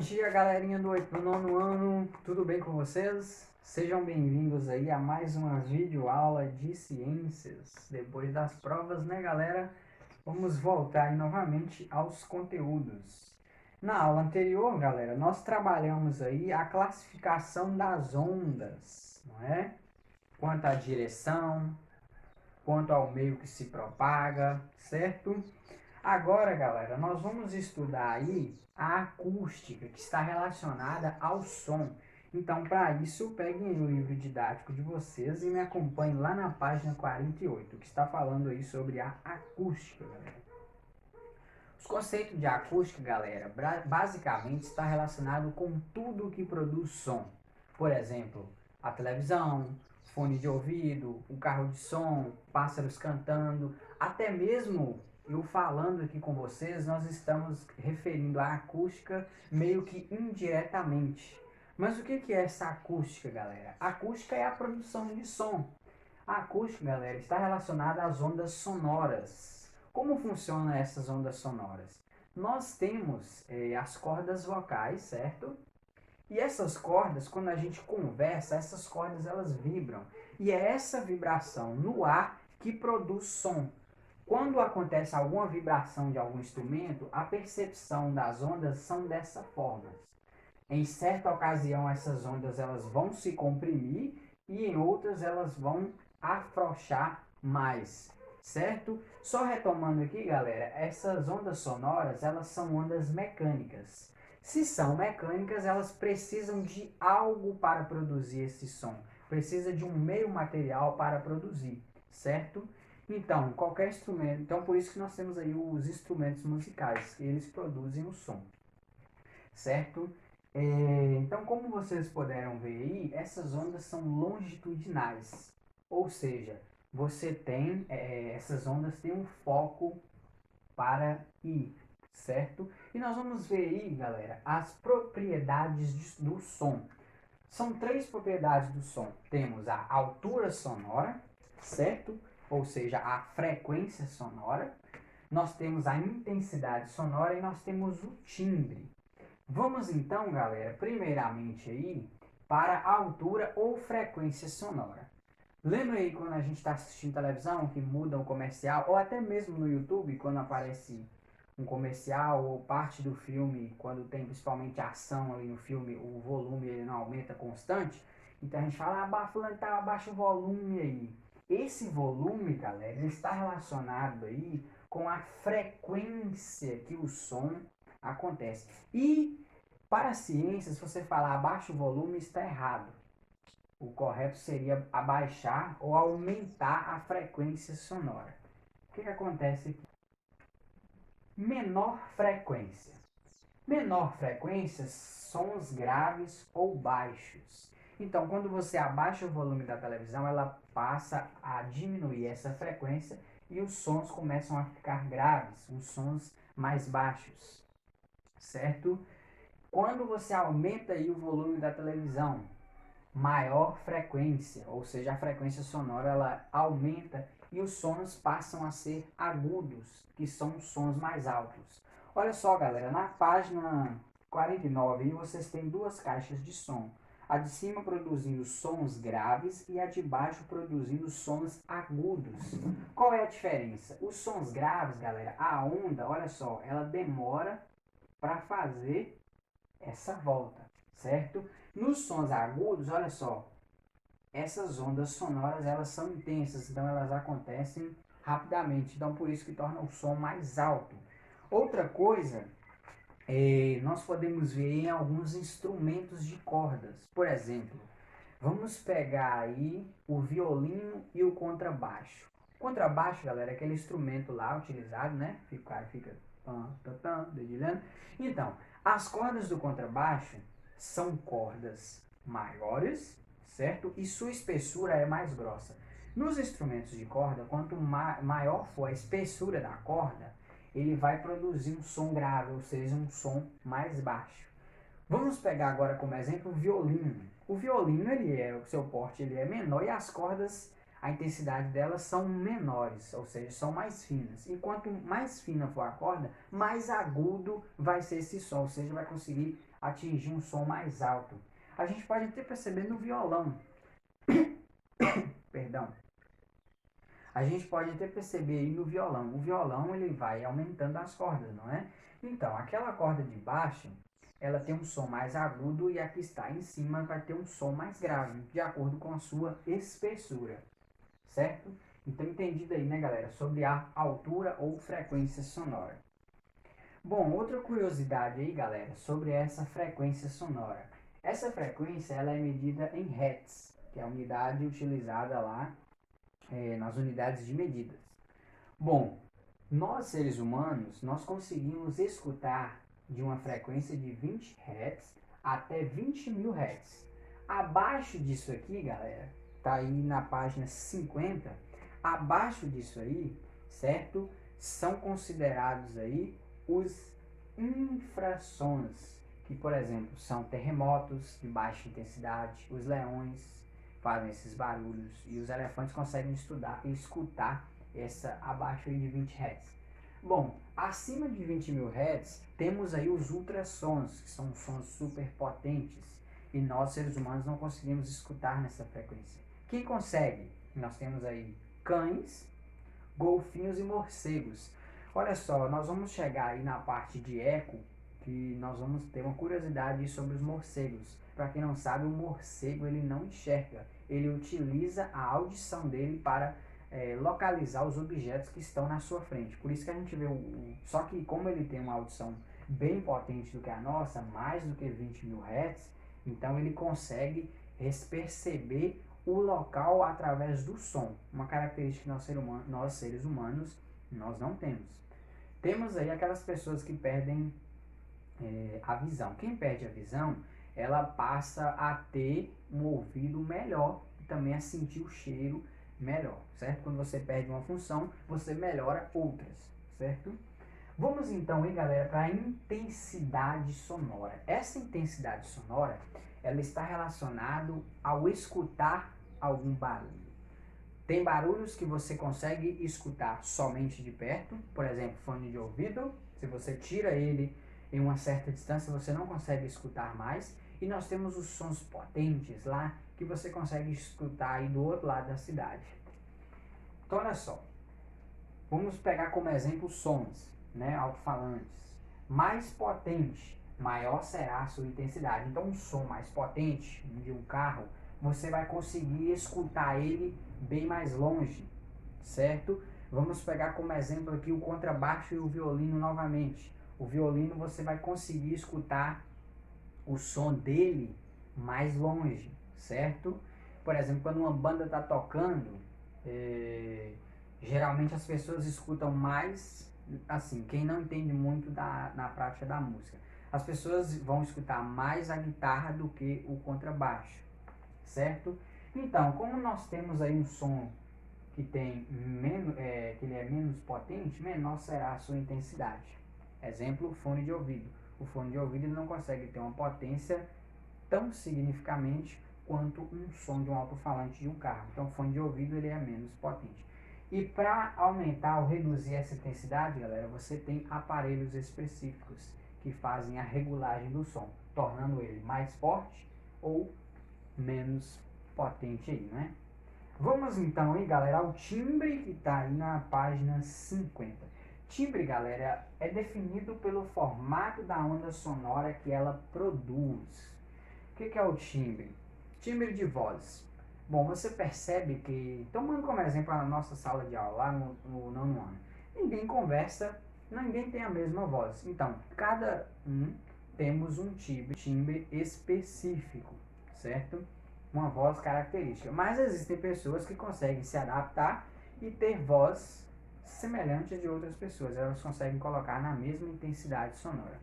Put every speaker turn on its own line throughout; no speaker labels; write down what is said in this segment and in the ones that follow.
dia, galerinha do 9º ano, tudo bem com vocês? Sejam bem-vindos aí a mais uma videoaula de ciências. Depois das provas, né, galera? Vamos voltar aí novamente aos conteúdos. Na aula anterior, galera, nós trabalhamos aí a classificação das ondas, não é? Quanto à direção, quanto ao meio que se propaga, certo? Agora, galera, nós vamos estudar aí a acústica, que está relacionada ao som. Então, para isso, peguem o livro didático de vocês e me acompanhem lá na página 48, que está falando aí sobre a acústica, galera. Os conceitos de acústica, galera, basicamente está relacionado com tudo que produz som. Por exemplo, a televisão, fone de ouvido, o carro de som, pássaros cantando, até mesmo eu falando aqui com vocês, nós estamos referindo à acústica meio que indiretamente. Mas o que é essa acústica, galera? A acústica é a produção de som. A acústica, galera, está relacionada às ondas sonoras. Como funcionam essas ondas sonoras? Nós temos as cordas vocais, certo? E essas cordas, quando a gente conversa, essas cordas elas vibram. E é essa vibração no ar que produz som. Quando acontece alguma vibração de algum instrumento, a percepção das ondas são dessa forma. Em certa ocasião, essas ondas elas vão se comprimir e em outras elas vão afrouxar mais, certo? Só retomando aqui, galera, essas ondas sonoras, elas são ondas mecânicas. Se são mecânicas, elas precisam de algo para produzir esse som. Precisa de um meio material para produzir, certo? Então, qualquer instrumento, então por isso que nós temos aí os instrumentos musicais, eles produzem o som, certo? Então, como vocês puderam ver aí, essas ondas são longitudinais, ou seja, você tem, essas ondas têm um foco para ir, certo? E nós vamos ver aí, galera, as propriedades do som. São três propriedades do som. Temos a altura sonora, certo? Ou seja, a frequência sonora. Nós temos a intensidade sonora e nós temos o timbre. Vamos então, galera, primeiramente aí para a altura ou frequência sonora. Lembra aí quando a gente está assistindo televisão que muda o comercial, ou até mesmo no YouTube, quando aparece um comercial ou parte do filme, quando tem principalmente ação ali no filme, o volume ele não aumenta constante, então a gente fala, fulano tá, abaixa o volume aí. Esse volume, galera, ele está relacionado aí com a frequência que o som acontece. E para a ciência, se você falar abaixa o volume, está errado. O correto seria abaixar ou aumentar a frequência sonora. O que acontece aqui? Menor frequência. Menor frequência, sons graves ou baixos. Então, quando você abaixa o volume da televisão, ela passa a diminuir essa frequência e os sons começam a ficar graves, os sons mais baixos, certo? Quando você aumenta aí o volume da televisão, maior frequência, ou seja, a frequência sonora ela aumenta e os sons passam a ser agudos, que são os sons mais altos. Olha só, galera, na página 49 aí vocês têm duas caixas de som. A de cima produzindo sons graves e a de baixo produzindo sons agudos. Qual é a diferença? Os sons graves, galera, a onda, olha só, ela demora para fazer essa volta, certo? Nos sons agudos, olha só, essas ondas sonoras elas são intensas, então elas acontecem rapidamente, então por isso que torna o som mais alto. Outra coisa, nós podemos ver em alguns instrumentos de cordas, por exemplo, vamos pegar aí o violino e o contrabaixo. O contrabaixo, galera, é aquele instrumento lá utilizado, né? O cara fica dedilhando. Então, as cordas do contrabaixo são cordas maiores, certo? E sua espessura é mais grossa. Nos instrumentos de corda, quanto maior for a espessura da corda, ele vai produzir um som grave, ou seja, um som mais baixo. Vamos pegar agora como exemplo o violino. O violino, o seu porte ele é menor e as cordas, a intensidade delas são menores, ou seja, são mais finas. E quanto mais fina for a corda, mais agudo vai ser esse som, ou seja, vai conseguir atingir um som mais alto. A gente pode até perceber no violão. Perdão. A gente pode até perceber aí no violão. O violão ele vai aumentando as cordas, não é? Então, aquela corda de baixo, ela tem um som mais agudo e a que está em cima vai ter um som mais grave, de acordo com a sua espessura, certo? Então, entendido aí, né, galera, sobre a altura ou frequência sonora. Bom, outra curiosidade aí, galera, sobre essa frequência sonora. Essa frequência, ela é medida em Hertz, que é a unidade utilizada lá nas unidades de medidas. Bom, nós seres humanos, nós conseguimos escutar de uma frequência de 20 Hz até 20.000 Hz. Abaixo disso aqui, galera, tá aí na página 50, abaixo disso aí, certo? São considerados aí os infrassons, que, por exemplo, são terremotos de baixa intensidade, os leões fazem esses barulhos e os elefantes conseguem escutar essa abaixo aí de 20 Hz. Bom, acima de 20.000 Hz, temos aí os ultrassons, que são sons super potentes, e nós, seres humanos, não conseguimos escutar nessa frequência. Quem consegue? Nós temos aí cães, golfinhos e morcegos. Olha só, nós vamos chegar aí na parte de eco, que nós vamos ter uma curiosidade sobre os morcegos. Para quem não sabe, o morcego ele não enxerga, ele utiliza a audição dele para localizar os objetos que estão na sua frente. Por isso que a gente vê só que como ele tem uma audição bem potente do que a nossa, mais do que 20.000 Hz, então ele consegue perceber o local através do som, uma característica que nós seres humanos nós não temos. Temos aí aquelas pessoas que perdem a visão. Quem perde a visão, ela passa a ter um ouvido melhor e também a sentir o cheiro melhor, certo? Quando você perde uma função, você melhora outras, certo? Vamos então aí, galera, para a intensidade sonora. Essa intensidade sonora, ela está relacionada ao escutar algum barulho. Tem barulhos que você consegue escutar somente de perto, por exemplo, fone de ouvido. Se você tira ele em uma certa distância, você não consegue escutar mais. E nós temos os sons potentes lá, que você consegue escutar aí do outro lado da cidade. Então, olha só. Vamos pegar como exemplo sons, né, alto-falantes. Mais potente, maior será a sua intensidade. Então, um som mais potente de um carro, você vai conseguir escutar ele bem mais longe, certo? Vamos pegar como exemplo aqui o contrabaixo e o violino novamente. O violino você vai conseguir escutar o som dele mais longe, certo? Por exemplo, quando uma banda está tocando, geralmente as pessoas escutam mais, assim, quem não entende muito na prática da música. As pessoas vão escutar mais a guitarra do que o contrabaixo, certo? Então, como nós temos aí um som que tem que ele é menos potente, menor será a sua intensidade. Exemplo, o fone de ouvido. O fone de ouvido ele não consegue ter uma potência tão significativamente quanto um som de um alto-falante de um carro. Então, o fone de ouvido ele é menos potente. E para aumentar ou reduzir essa intensidade, galera, você tem aparelhos específicos que fazem a regulagem do som, tornando ele mais forte ou menos potente aí, né? Vamos então aí, galera, ao timbre que está aí na página 50. Timbre, galera, é definido pelo formato da onda sonora que ela produz. O que é o timbre? Timbre de voz. Bom, você percebe que, tomando como exemplo a nossa sala de aula lá no nono ano, ninguém conversa, ninguém tem a mesma voz. Então, cada temos um timbre específico, certo? Uma voz característica. Mas existem pessoas que conseguem se adaptar e ter voz semelhante de outras pessoas. Elas conseguem colocar na mesma intensidade sonora.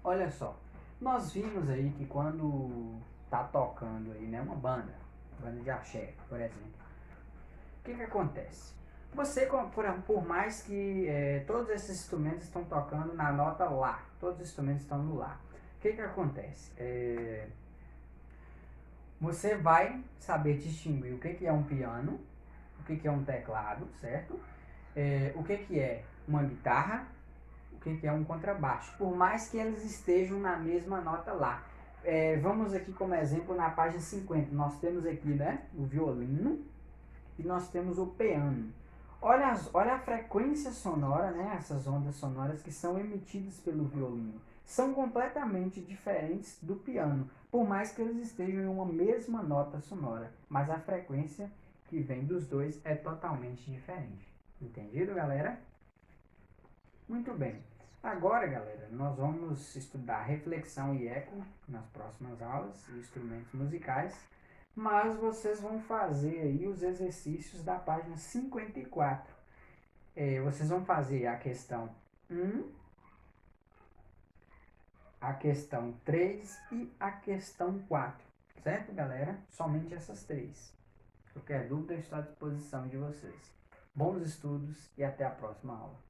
Olha só, nós vimos aí que quando tá tocando aí, né, uma banda de axé, por exemplo, o que acontece? Você, por mais que todos esses instrumentos estão tocando na nota Lá, todos os instrumentos estão no Lá, o que acontece? Você vai saber distinguir o que é um piano, o que é um teclado, certo? O que é uma guitarra, que é um contrabaixo, por mais que eles estejam na mesma nota lá. Vamos aqui como exemplo na página 50, nós temos aqui, né, o violino e nós temos o piano. Olha a frequência sonora, né, essas ondas sonoras que são emitidas pelo violino. São completamente diferentes do piano, por mais que eles estejam em uma mesma nota sonora, mas a frequência que vem dos dois é totalmente diferente. Entendido, galera? Muito bem. Agora, galera, nós vamos estudar reflexão e eco nas próximas aulas, instrumentos musicais, mas vocês vão fazer aí os exercícios da página 54. Vocês vão fazer a questão 1, a questão 3 e a questão 4, certo, galera? Somente essas 3. Qualquer dúvida, eu estou à disposição de vocês. Bons estudos e até a próxima aula.